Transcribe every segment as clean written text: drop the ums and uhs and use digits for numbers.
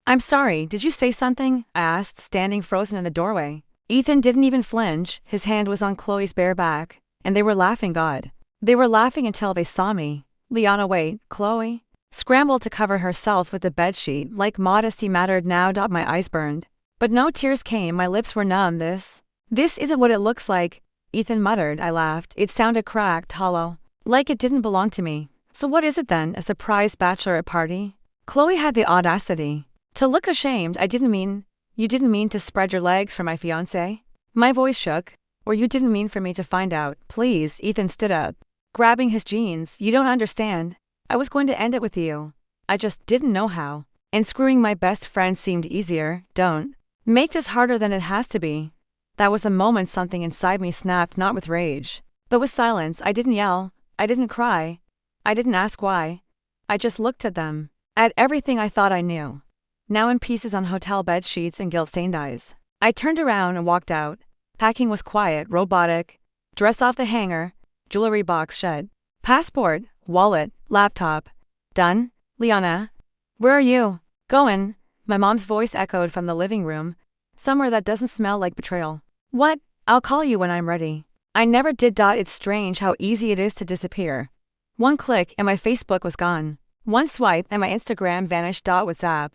I'm sorry, did you say something? I asked, standing frozen in the doorway. Ethan didn't even flinch, his hand was on Chloe's bare back, and they were laughing. God. They were laughing until they saw me. Liana, wait, Chloe? Scrambled to cover herself with the bedsheet, like modesty mattered now. My eyes burned. But no tears came, my lips were numb. This isn't what it looks like, Ethan muttered. I laughed. It sounded cracked, hollow, like it didn't belong to me. So what is it then, a surprise bachelorette party? Chloe had the audacity to look ashamed. You didn't mean to spread your legs for my fiancé? My voice shook. Or you didn't mean for me to find out? Please, Ethan stood up, grabbing his jeans. You don't understand. I was going to end it with you. I just didn't know how. And screwing my best friend seemed easier. Don't make this harder than it has to be. That was the moment something inside me snapped, not with rage, but with silence. I didn't yell. I didn't cry. I didn't ask why. I just looked at them. At everything I thought I knew. Now in pieces on hotel bed sheets and guilt-stained eyes. I turned around and walked out. Packing was quiet, robotic. Dress off the hanger, jewelry box shed. Passport, wallet, laptop. Done? Liana? Where are you? Going. My mom's voice echoed from the living room. Somewhere that doesn't smell like betrayal. What? I'll call you when I'm ready. I never did. It's strange how easy it is to disappear. One click and my Facebook was gone. One swipe and my Instagram vanished. WhatsApp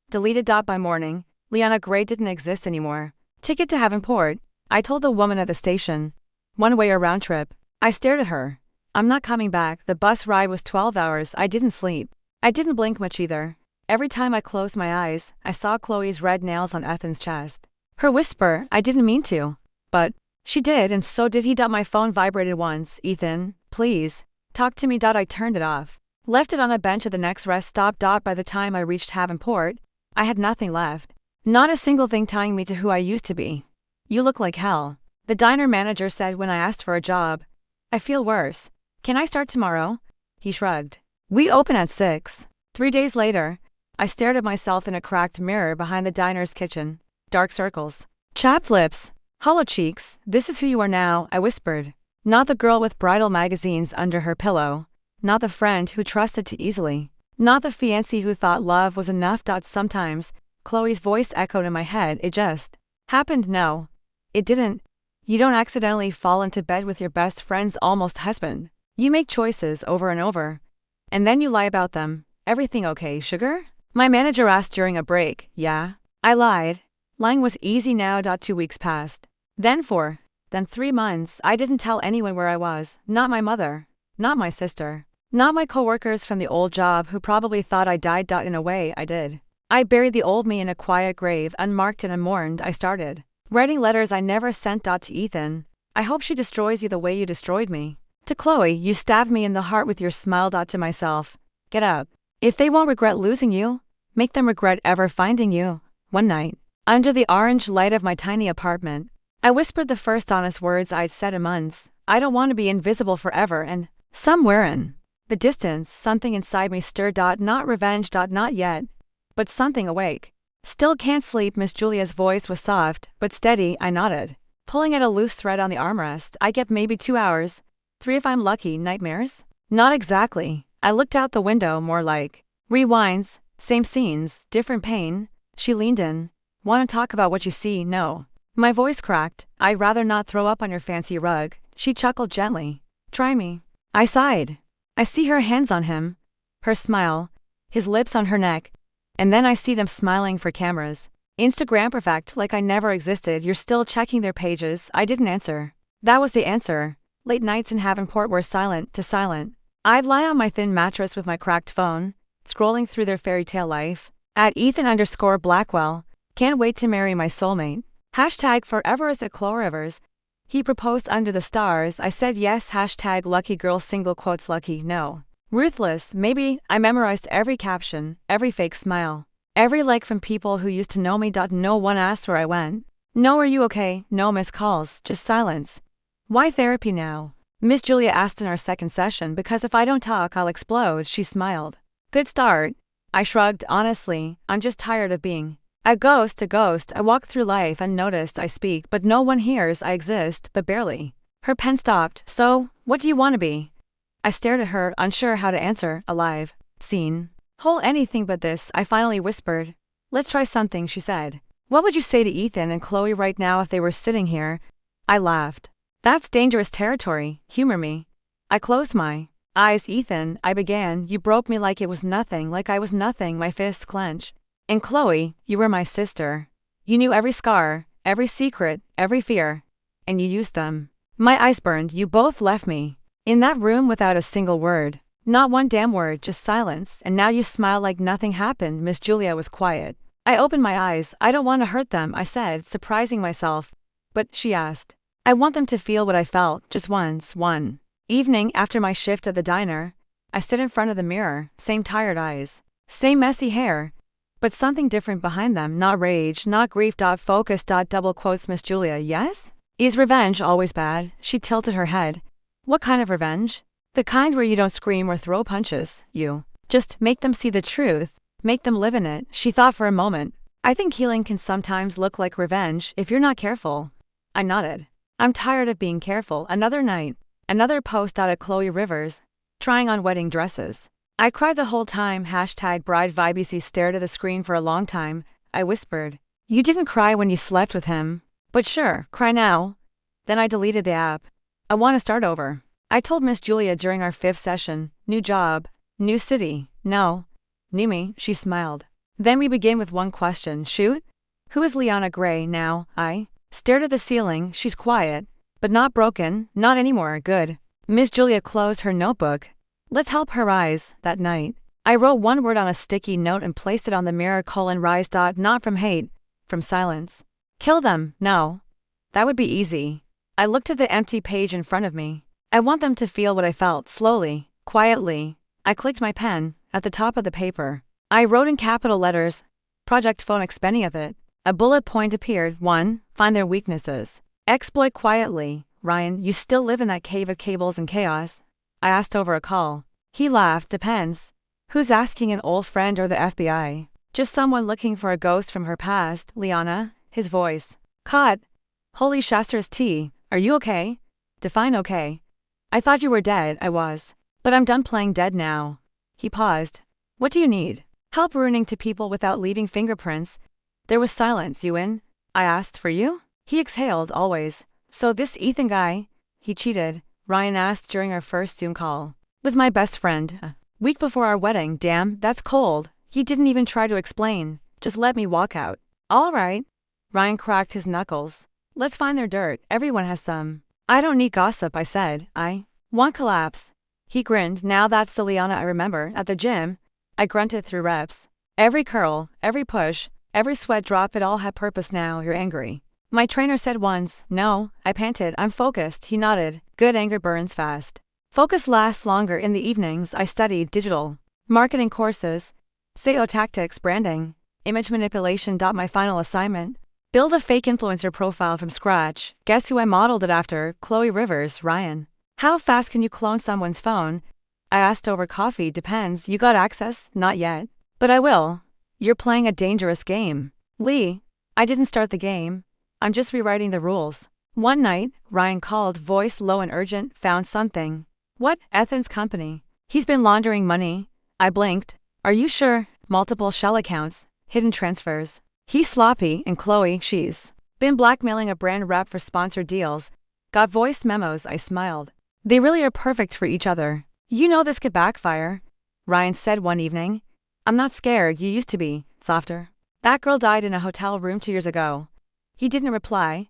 deleted. By morning, Liana Grey didn't exist anymore. Ticket to Havenport, I told the woman at the station. One way or round trip. I stared at her. I'm not coming back. The bus ride was 12 hours. I didn't sleep. I didn't blink much either. Every time I closed my eyes, I saw Chloe's red nails on Ethan's chest. Her whisper, I didn't mean to. But she did, and so did he. My phone vibrated once. Ethan, please, talk to me. I turned it off. Left it on a bench at the next rest stop. By the time I reached Havenport, I had nothing left. Not a single thing tying me to who I used to be. You look like hell, the diner manager said when I asked for a job. I feel worse. Can I start tomorrow? He shrugged. We open at 6. 3 days later, I stared at myself in a cracked mirror behind the diner's kitchen. Dark circles. Chapped lips. Hollow cheeks. This is who you are now, I whispered. Not the girl with bridal magazines under her pillow. Not the friend who trusted too easily. Not the fiancé who thought love was enough. Sometimes, Chloe's voice echoed in my head. It just happened. No, it didn't. You don't accidentally fall into bed with your best friend's almost husband. You make choices over and over. And then you lie about them. Everything okay, sugar? My manager asked during a break. Yeah. I lied. Lying was easy now. 2 weeks passed. Then 4. Then 3 months. I didn't tell anyone where I was. Not my mother. Not my sister. Not my coworkers from the old job who probably thought I died. In a way, I did. I buried the old me in a quiet grave, unmarked and unmourned. I started writing letters I never sent. To Ethan, I hope she destroys you the way you destroyed me. To Chloe, you stabbed me in the heart with your smile. To myself, get up. If they won't regret losing you, make them regret ever finding you. One night, under the orange light of my tiny apartment, I whispered the first honest words I'd said in months. I don't want to be invisible forever. And somewhere in the distance, something inside me stirred. Not revenge. Not yet. But something awake. Still can't sleep. Miss Julia's voice was soft, but steady. I nodded, pulling at a loose thread on the armrest. I get maybe 2 hours. 3 if I'm lucky. Nightmares? Not exactly. I looked out the window. More like rewinds. Same scenes, different pain. She leaned in. Want to talk about what you see? No. My voice cracked. I'd rather not throw up on your fancy rug. She chuckled gently. Try me. I sighed. I see her hands on him. Her smile. His lips on her neck. And then I see them smiling for cameras. Instagram perfect, like I never existed. You're still checking their pages. I didn't answer. That was the answer. Late nights in Havenport were silent to silent. I'd lie on my thin mattress with my cracked phone, scrolling through their fairy tale life. At Ethan_Blackwell. Can't wait to marry my soulmate. Hashtag forever is at Chloe Rivers. He proposed under the stars. I said yes. Hashtag lucky girl. Single quotes lucky. No. Ruthless, maybe. I memorized every caption, every fake smile, every like from people who used to know me. No one asked where I went. No, are you okay? No missed calls, just silence. Why therapy now? Miss Julia asked in our second session. Because if I don't talk, I'll explode. She smiled. Good start. I shrugged. Honestly, I'm just tired of being a ghost. I walk through life unnoticed. I speak, but no one hears. I exist, but barely. Her pen stopped. So, what do you want to be? I stared at her, unsure how to answer. Alive. Seen. Whole. Anything but this. I finally whispered. Let's try something, she said. What would you say to Ethan and Chloe right now if they were sitting here? I laughed. That's dangerous territory, humor me. I closed my eyes. Ethan, I began, you broke me like it was nothing, like I was nothing, my fists clenched. And Chloe, you were my sister. You knew every scar, every secret, every fear. And you used them. My eyes burned. You both left me in that room without a single word. Not one damn word, just silence, and now you smile like nothing happened. Miss Julia was quiet. I opened my eyes. I don't want to hurt them, I said, surprising myself. But, she asked. I want them to feel what I felt, just once, one evening after my shift at the diner. I stood in front of the mirror, same tired eyes, same messy hair, but something different behind them, not rage, not grief. Focus. Double quotes. Miss Julia, yes? Is revenge always bad? She tilted her head. What kind of revenge? The kind where you don't scream or throw punches, you just make them see the truth, make them live in it. She thought for a moment. I think healing can sometimes look like revenge if you're not careful. I nodded. I'm tired of being careful. Another night. Another post out at Chloe Rivers, trying on wedding dresses. I cried the whole time. #bride vibes. Stared at the screen for a long time. I whispered. You didn't cry when you slept with him. But sure, cry now. Then I deleted the app. I want to start over. I told Miss Julia during our 5th session. New job. New city. No. New me. She smiled. Then we begin with one question. Shoot. Who is Liana Grey now? I stared at the ceiling. She's quiet. But not broken. Not anymore. Good. Miss Julia closed her notebook. Let's help her rise. That night, I wrote one word on a sticky note and placed it on the mirror. Rise. Not from hate. From silence. Kill them. No. That would be easy. I looked at the empty page in front of me. I want them to feel what I felt. Slowly. Quietly. I clicked my pen. At the top of the paper, I wrote in capital letters. Project Phoenix. Penny of it. A bullet point appeared. 1. Find their weaknesses. Exploit quietly. Ryan, you still live in that cave of cables and chaos? I asked over a call. He laughed. Depends. Who's asking, an old friend or the FBI? Just someone looking for a ghost from her past. Liana, his voice caught. Holy Shaster's tea. Are you okay? Define okay. I thought you were dead. I was. But I'm done playing dead now. He paused. What do you need? Help ruining to people without leaving fingerprints. There was silence. You in? I asked. For you? He exhaled. Always. So this Ethan guy, he cheated, Ryan asked during our first Zoom call. With my best friend. A week before our wedding. Damn, that's cold. He didn't even try to explain. Just let me walk out. All right. Ryan cracked his knuckles. Let's find their dirt. Everyone has some. I don't need gossip, I said. I want collapse. He grinned. Now that's the Liana I remember. At the gym, I grunted through reps. Every curl, every push, every sweat drop, it all had purpose. Now you're angry. My trainer said once. No, I panted. I'm focused. He nodded. Good. Anger burns fast. Focus lasts longer. In the evenings, I studied digital marketing courses, SEO tactics, branding, image manipulation. My final assignment. Build a fake influencer profile from scratch. Guess who I modeled it after? Chloe Rivers. Ryan. How fast can you clone someone's phone? I asked over coffee. Depends. You got access? Not yet. But I will. You're playing a dangerous game. Lee. I didn't start the game. I'm just rewriting the rules. One night, Ryan called, voice low and urgent. Found something. What? Ethan's company. He's been laundering money. I blinked. Are you sure? Multiple shell accounts. Hidden transfers. He's sloppy, and Chloe, she's been blackmailing a brand rep for sponsored deals. Got voice memos. I smiled. They really are perfect for each other. You know this could backfire. Ryan said one evening. I'm not scared. You used to be. Softer. That girl died in a hotel room 2 years ago. He didn't reply.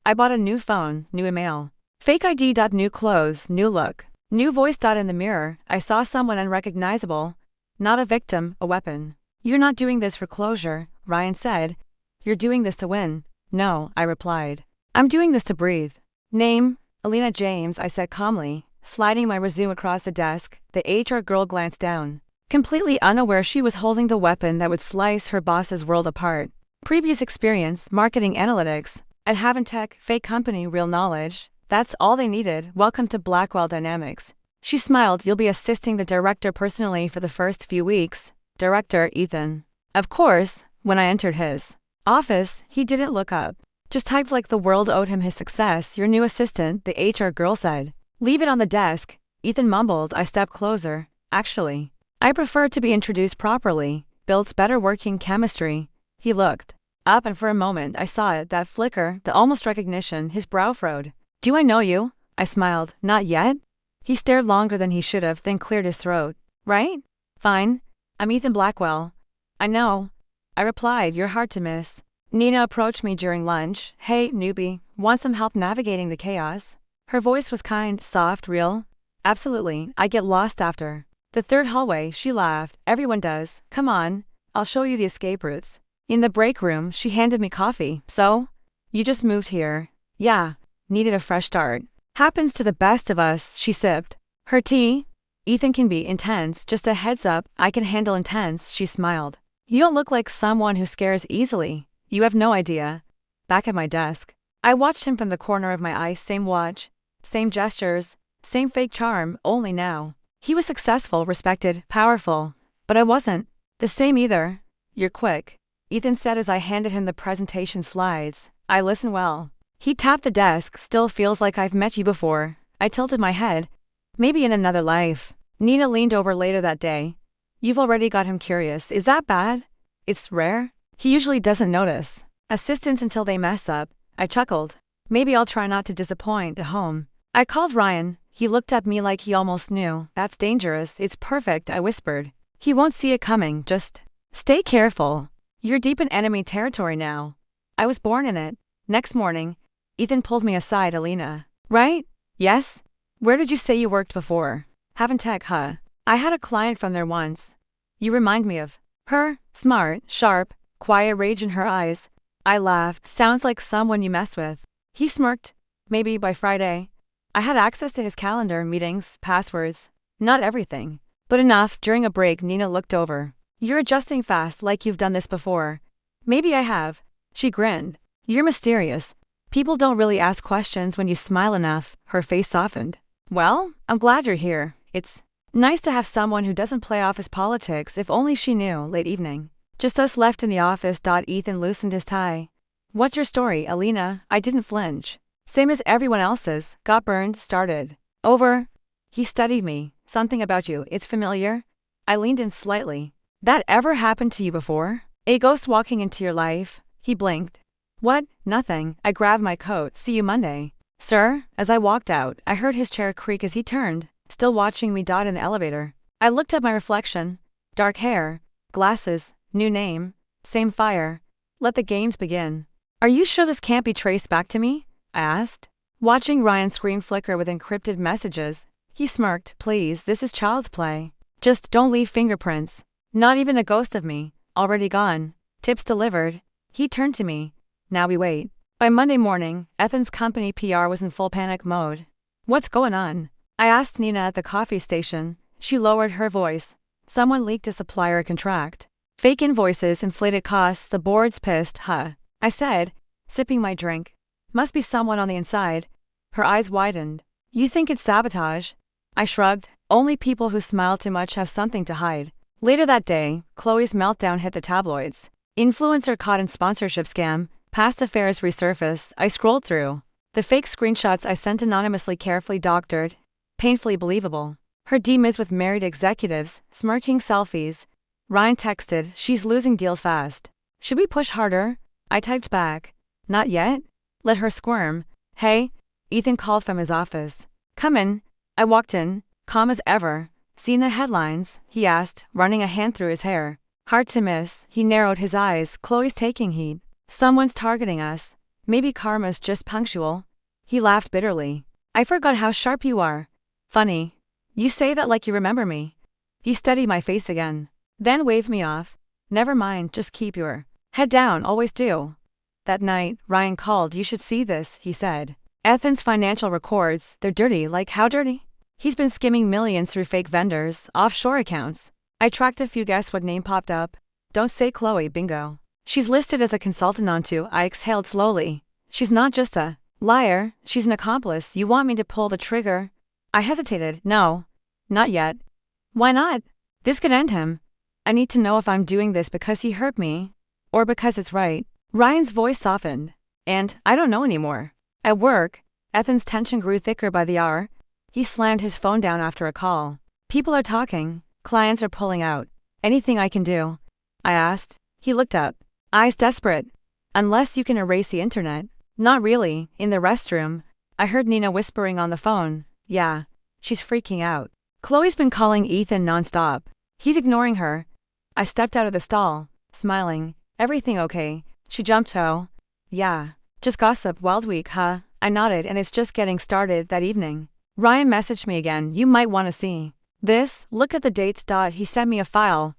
I bought a new phone, new email. Fake ID. New clothes, new look. New voice. In the mirror, I saw someone unrecognizable. Not a victim, a weapon. You're not doing this for closure, Ryan said. You're doing this to win. No, I replied. I'm doing this to breathe. Name, Alina James, I said calmly, sliding my resume across the desk. The HR girl glanced down, completely unaware she was holding the weapon that would slice her boss's world apart. Previous experience, marketing analytics, at Haventech, fake company, real knowledge. That's all they needed. Welcome to Blackwell Dynamics. She smiled. You'll be assisting the director personally for the first few weeks. Director, Ethan. Of course, when I entered his office, he didn't look up. Just typed like the world owed him his success. Your new assistant, the HR girl said. Leave it on the desk. Ethan mumbled. I stepped closer. Actually, I prefer to be introduced properly. Builds better working chemistry. He looked up, and for a moment I saw it, that flicker, the almost recognition. His brow furrowed. Do I know you? I smiled. Not yet? He stared longer than he should have, then cleared his throat. Right? Fine. I'm Ethan Blackwell. I know. I replied. You're hard to miss. Nina approached me during lunch. Hey, newbie, want some help navigating the chaos? Her voice was kind, soft, real. Absolutely, I get lost after. The third hallway, she laughed. Everyone does. Come on, I'll show you the escape routes. In the break room, she handed me coffee. So? You just moved here. Yeah, needed a fresh start. Happens to the best of us, she sipped. Her tea? Ethan can be intense, just a heads up, I can handle intense, she smiled. You don't look like someone who scares easily. You have no idea. Back at my desk, I watched him from the corner of my eye. Same watch, same gestures, same fake charm, only now. He was successful, respected, powerful. But I wasn't. The same either. You're quick, Ethan said as I handed him the presentation slides. I listen well. He tapped the desk. Still feels like I've met you before. I tilted my head. Maybe in another life. Nina leaned over later that day. You've already got him curious. Is that bad? It's rare. He usually doesn't notice. Assistants until they mess up. I chuckled. Maybe I'll try not to disappoint at home. I called Ryan. He looked at me like he almost knew. That's dangerous. It's perfect, I whispered. He won't see it coming. Just stay careful. You're deep in enemy territory now. I was born in it. Next morning, Ethan pulled me aside. Alina. Right? Yes? Where did you say you worked before? Haven't tech, huh? I had a client from there once. You remind me of her. Smart, sharp, quiet rage in her eyes. I laughed. Sounds like someone you mess with. He smirked. Maybe by Friday. I had access to his calendar, meetings, passwords. Not everything, but enough. During a break, Nina looked over. You're adjusting fast, like you've done this before. Maybe I have. She grinned. You're mysterious. People don't really ask questions when you smile enough. Her face softened. Well, I'm glad you're here. It's nice to have someone who doesn't play office politics. If only she knew. Late evening. Just us left in the office. Ethan loosened his tie. What's your story, Alina? I didn't flinch. Same as everyone else's. Got burned, started over. He studied me. Something about you. It's familiar. I leaned in slightly. That ever happened to you before? A ghost walking into your life? He blinked. What? Nothing. I grabbed my coat. See you Monday. Sir? As I walked out, I heard his chair creak as he turned, still watching me. In the elevator, I looked at my reflection. Dark hair, glasses, new name, same fire. Let the games begin. Are you sure this can't be traced back to me? I asked, watching Ryan's screen flicker with encrypted messages. He smirked. Please, this is child's play. Just don't leave fingerprints. Not even a ghost of me. Already gone. Tips delivered. He turned to me. Now we wait. By Monday morning, Ethan's company PR was in full panic mode. What's going on? I asked Nina at the coffee station. She lowered her voice. Someone leaked a supplier contract. Fake invoices, inflated costs, the board's pissed, huh? I said, sipping my drink. Must be someone on the inside. Her eyes widened. You think it's sabotage? I shrugged. Only people who smile too much have something to hide. Later that day, Chloe's meltdown hit the tabloids. Influencer caught in sponsorship scam. Past affairs resurface. I scrolled through the fake screenshots I sent anonymously, carefully doctored, painfully believable. Her DMs with married executives, smirking selfies. Ryan texted, she's losing deals fast. Should we push harder? I typed back, not yet. Let her squirm. Hey, Ethan called from his office. Come in. I walked in, calm as ever. Seen the headlines? He asked, running a hand through his hair. Hard to miss. He narrowed his eyes. Chloe's taking heat. Someone's targeting us. Maybe karma's just punctual. He laughed bitterly. I forgot how sharp you are. Funny. You say that like you remember me. He studied my face again. Then waved me off. Never mind, just keep your head down, always do. That night, Ryan called. You should see this, he said. Ethan's financial records, they're dirty. Like how dirty? He's been skimming millions through fake vendors, offshore accounts. I tracked a few. Guess what name popped up? Don't say Chloe. Bingo. She's listed as a consultant onto. I exhaled slowly. She's not just a liar, she's an accomplice. You want me to pull the trigger? I hesitated. No. Not yet. Why not? This could end him. I need to know if I'm doing this because he hurt me, or because it's right. Ryan's voice softened. And I don't know anymore. At work, Ethan's tension grew thicker by the hour. He slammed his phone down after a call. People are talking. Clients are pulling out. Anything I can do? I asked. He looked up. eyes desperate. Unless you can erase the internet. Not really. In the restroom, I heard Nina whispering on the phone. Yeah. She's freaking out. Chloe's been calling Ethan nonstop. He's ignoring her. I stepped out of the stall, smiling. Everything okay? She jumped. Oh. Yeah. Just gossip. Wild week, huh? I nodded, and it's just getting started that evening. Ryan messaged me again. You might want to see this. Look at the dates. He sent me a file.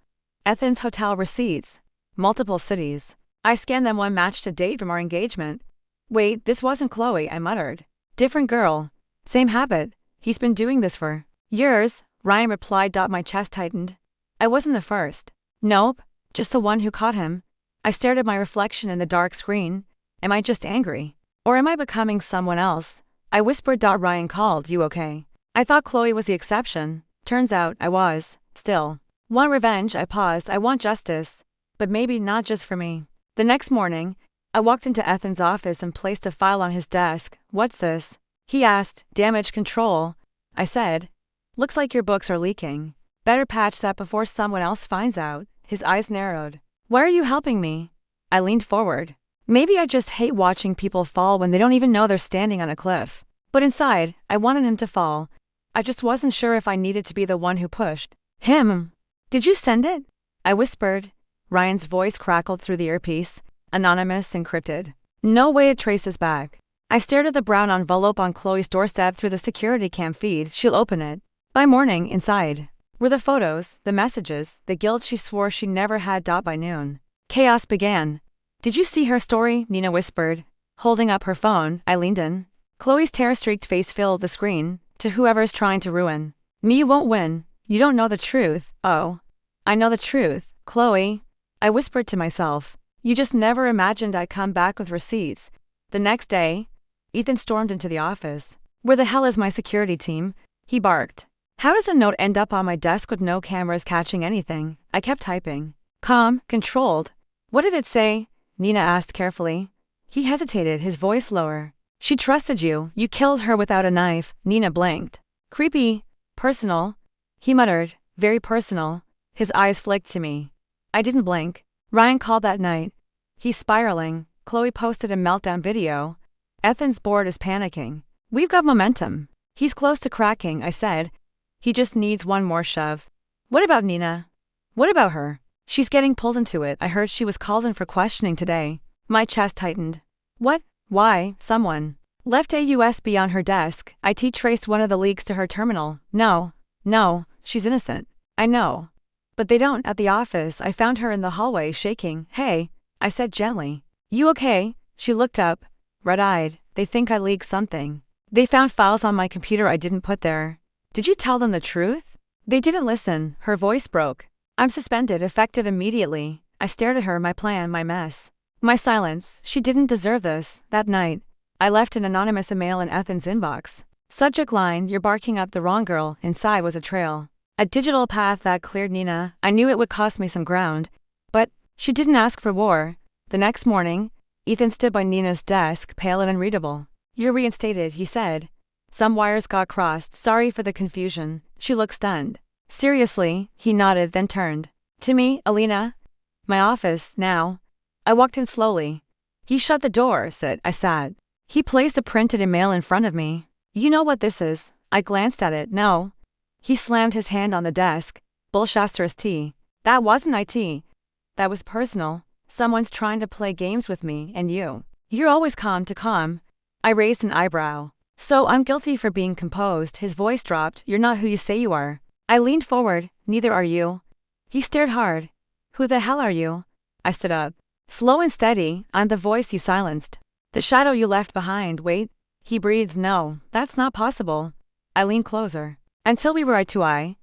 Athens hotel receipts. Multiple cities. I scanned them. One matched a date from our engagement. Wait, this wasn't Chloe, I muttered. Different girl. Same habit. He's been doing this for years, Ryan replied. My chest tightened. I wasn't the first. Nope, just the one who caught him. I stared at my reflection in the dark screen. Am I just angry? Or am I becoming someone else? I whispered. Ryan called. You okay? I thought Chloe was the exception. Turns out I was. Still. Want revenge? I paused. I want justice. But maybe not just for me. The next morning, I walked into Ethan's office and placed a file on his desk. What's this? He asked. Damage control. I said. Looks like your books are leaking. Better patch that before someone else finds out. His eyes narrowed. Why are you helping me? I leaned forward. Maybe I just hate watching people fall when they don't even know they're standing on a cliff. But inside, I wanted him to fall. I just wasn't sure if I needed to be the one who pushed him. Did you send it? I whispered. Ryan's voice crackled through the earpiece. Anonymous, encrypted. No way it traces back. I stared at the brown envelope on Chloe's doorstep through the security cam feed. She'll open it. By morning, inside were the photos, the messages, the guilt she swore she never had. By noon, chaos began. Did you see her story? Nina whispered. Holding up her phone, I leaned in. Chloe's tear-streaked face filled the screen. To whoever's trying to ruin me, you won't win. You don't know the truth. Oh. I know the truth, Chloe. I whispered to myself. You just never imagined I'd come back with receipts. The next day, Ethan stormed into the office. Where the hell is my security team? He barked. How does a note end up on my desk with no cameras catching anything? I kept typing. Calm, controlled. What did it say? Nina asked carefully. He hesitated, his voice lower. She trusted you. You killed her without a knife. Nina blinked. Creepy. Personal. He muttered. Very personal. His eyes flicked to me. I didn't blink. Ryan called that night. He's spiraling. Chloe posted a meltdown video. Ethan's board is panicking. We've got momentum. He's close to cracking, I said. He just needs one more shove. What about Nina? What about her? She's getting pulled into it. I heard she was called in for questioning today. My chest tightened. What? Why? Someone left a USB on her desk. IT traced one of the leaks to her terminal. No, she's innocent. I know. But they don't. At the office, I found her in the hallway shaking. Hey, I said gently. You okay? She looked up, red-eyed. They think I leaked something. They found files on my computer I didn't put there. Did you tell them the truth? They didn't listen. Her voice broke. I'm suspended, effective immediately. I stared at her, my plan, my mess. My silence. She didn't deserve this. That night, I left an anonymous email in Ethan's inbox. Subject line, you're barking up the wrong girl. Inside was a trail. A digital path that cleared Nina. I knew it would cost me some ground. But she didn't ask for war. The next morning, Ethan stood by Nina's desk, pale and unreadable. You're reinstated, he said. Some wires got crossed. Sorry for the confusion. She looked stunned. Seriously, he nodded, then turned. To me, Alina. My office, now. I walked in slowly. He shut the door, I sat. He placed a printed email in front of me. You know what this is? I glanced at it. No. He slammed his hand on the desk. Bullshasters T. That wasn't IT. That was personal. Someone's trying to play games with me and you. You're always calm to calm. I raised an eyebrow. So I'm guilty for being composed. His voice dropped. You're not who you say you are. I leaned forward. Neither are you. He stared hard. Who the hell are you? I stood up. Slow and steady. I'm the voice you silenced. The shadow you left behind. Wait. He breathed. No, that's not possible. I leaned closer. Until we were eye to eye.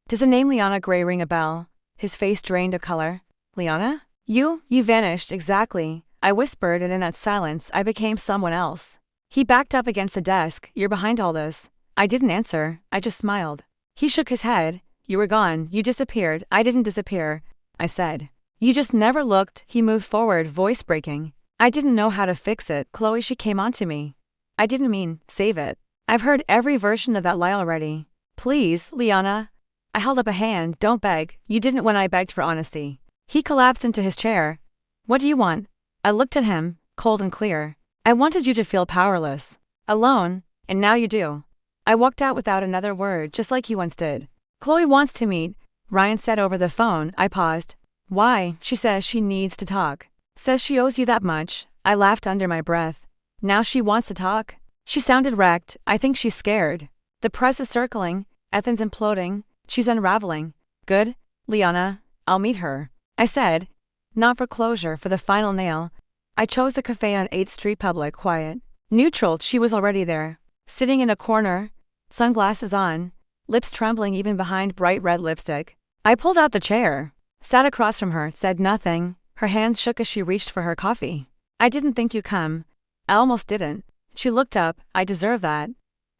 Does the name Liana Grey ring a bell? His face drained of color. Liana? You vanished, exactly. I whispered, and in that silence, I became someone else. He backed up against the desk. You're behind all this. I didn't answer. I just smiled. He shook his head. You were gone. You disappeared. I didn't disappear. I said. You just never looked. He moved forward, voice breaking. I didn't know how to fix it. Chloe, she came onto me. I didn't mean, save it. I've heard every version of that lie already. Please, Liana. I held up a hand. Don't beg. You didn't when I begged for honesty. He collapsed into his chair. What do you want? I looked at him, cold and clear. I wanted you to feel powerless. Alone, and now you do. I walked out without another word, just like you once did. Chloe wants to meet, Ryan said over the phone. I paused. Why? She says she needs to talk. Says she owes you that much. I laughed under my breath. Now she wants to talk? She sounded wrecked. I think she's scared. The press is circling. Ethan's imploding. She's unraveling. Good, Liana, I'll meet her. I said. Not for closure, for the final nail. I chose the cafe on 8th Street public, quiet. Neutral. She was already there. Sitting in a corner, sunglasses on, lips trembling even behind bright red lipstick. I pulled out the chair, sat across from her, said nothing. Her hands shook as she reached for her coffee. I didn't think you'd come. I almost didn't. She looked up. I deserve that.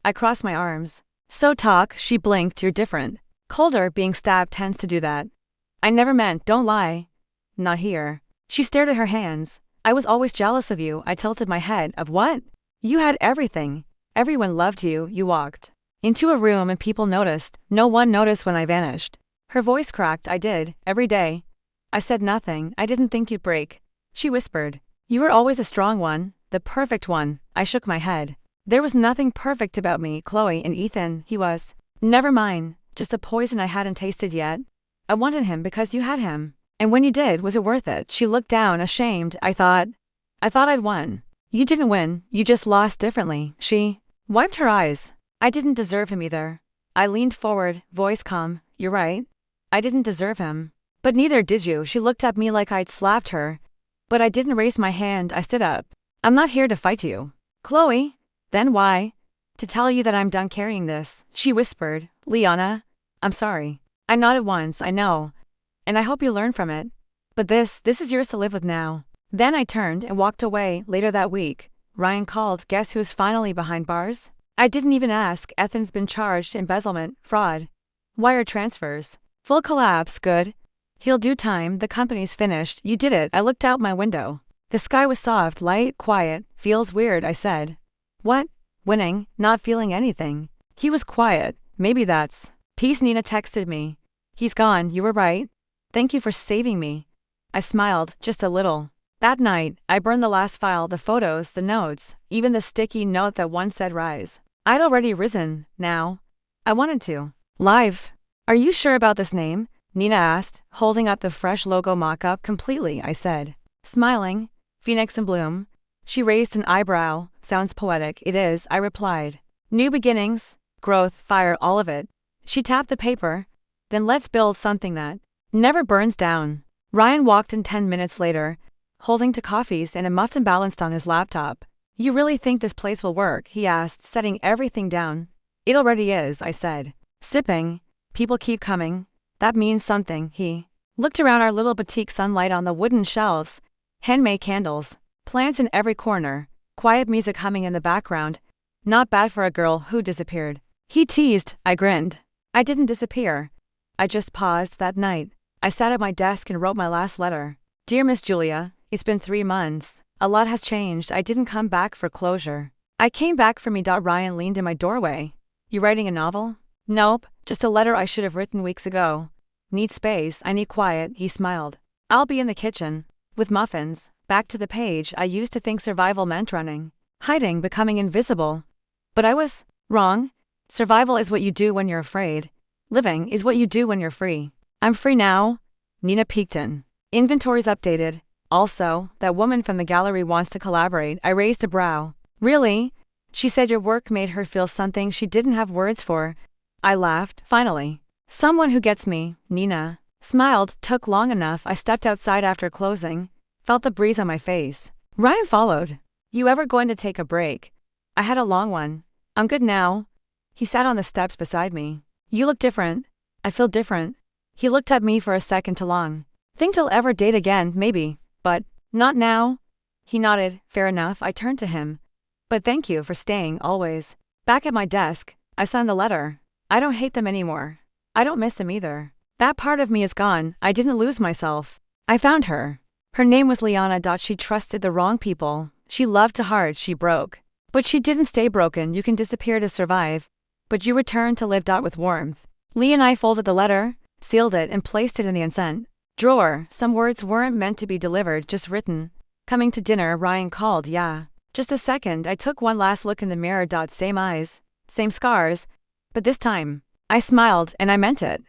I crossed my arms. So talk. She blinked. You're different. Colder. Being stabbed tends to do that. I never meant. Don't lie. Not here. She stared at her hands. I was always jealous of you. I tilted my head. Of what? You had everything. Everyone loved you. You walked into a room and people noticed. No one noticed when I vanished. Her voice cracked. I did. Every day. I said nothing. I didn't think you'd break. She whispered. You were always a strong one. The perfect one. I shook my head. There was nothing perfect about me, Chloe, and Ethan. He was. Never mine. Just a poison I hadn't tasted yet. I wanted him because you had him. And when you did, was it worth it? She looked down, ashamed. I thought I'd won. You didn't win. You just lost differently. She wiped her eyes. I didn't deserve him either. I leaned forward, voice calm. You're right. I didn't deserve him. But neither did you. She looked at me like I'd slapped her. But I didn't raise my hand. I stood up. I'm not here to fight you. Chloe. Then why? To tell you that I'm done carrying this. She whispered. Liana. I'm sorry. I nodded once. I know. And I hope you learn from it. But this is yours to live with now. Then I turned and walked away. Later that week, Ryan called. Guess who's finally behind bars? I didn't even ask. Ethan's been charged. Embezzlement, fraud, wire transfers. Full collapse. Good. He'll do time. The company's finished. You did it. I looked out my window. The sky was soft, light, quiet. Feels weird, I said. What? Winning, not feeling anything. He was quiet. Maybe that's peace. Nina texted me. He's gone. You were right. Thank you for saving me. I smiled, just a little. That night, I burned the last file, the photos, the notes, even the sticky note that once said rise. I'd already risen. Now, I wanted to. Live. Are you sure about this name? Nina asked, holding up the fresh logo mock-up. Completely, I said. Smiling. Phoenix in bloom. She raised an eyebrow. Sounds poetic. It is, I replied. New beginnings, growth, fire, all of it. She tapped the paper. Then let's build something that never burns down. Ryan walked in 10 minutes later, holding 2 coffees and a muffin balanced on his laptop. You really think this place will work? He asked, setting everything down. It already is, I said. Sipping. People keep coming. That means something. He looked around our little boutique. Sunlight on the wooden shelves, handmade candles, plants in every corner, quiet music humming in the background. Not bad for a girl who disappeared. He teased. I grinned. I didn't disappear. I just paused. That night, I sat at my desk and wrote my last letter. Dear Miss Julia, it's been 3 months. A lot has changed. I didn't come back for closure. I came back for me. Ryan leaned in my doorway. You writing a novel? Nope, just a letter I should have written weeks ago. Need space. I need quiet. He smiled. I'll be in the kitchen, with muffins. Back to the page. I used to think survival meant running, hiding, becoming invisible. But I was wrong. Survival is what you do when you're afraid. Living is what you do when you're free. I'm free now. Nina peeked in. Inventories updated. Also, that woman from the gallery wants to collaborate. I raised a brow. Really? She said your work made her feel something she didn't have words for. I laughed. Finally. Someone who gets me. Nina smiled. Took long enough. I stepped outside after closing. Felt the breeze on my face. Ryan followed. You ever going to take a break? I had a long one. I'm good now. He sat on the steps beside me. You look different. I feel different. He looked at me for a second. Too long. Think you'll ever date again, maybe. But not now. He nodded. Fair enough. I turned to him. But thank you for staying, always. Back at my desk, I signed the letter. I don't hate them anymore. I don't miss them either. That part of me is gone. I didn't lose myself. I found her. Her name was Liana. She trusted the wrong people. She loved too hard. She broke. But she didn't stay broken. You can disappear to survive. But you return to live. With warmth. Lee and I folded the letter, sealed it, and placed it in the unsent Drawer, some words weren't meant to be delivered, just written. Coming to dinner, Ryan called, yeah. Just a second, I took one last look in the mirror. Same eyes, same scars, but this time, I smiled and I meant it.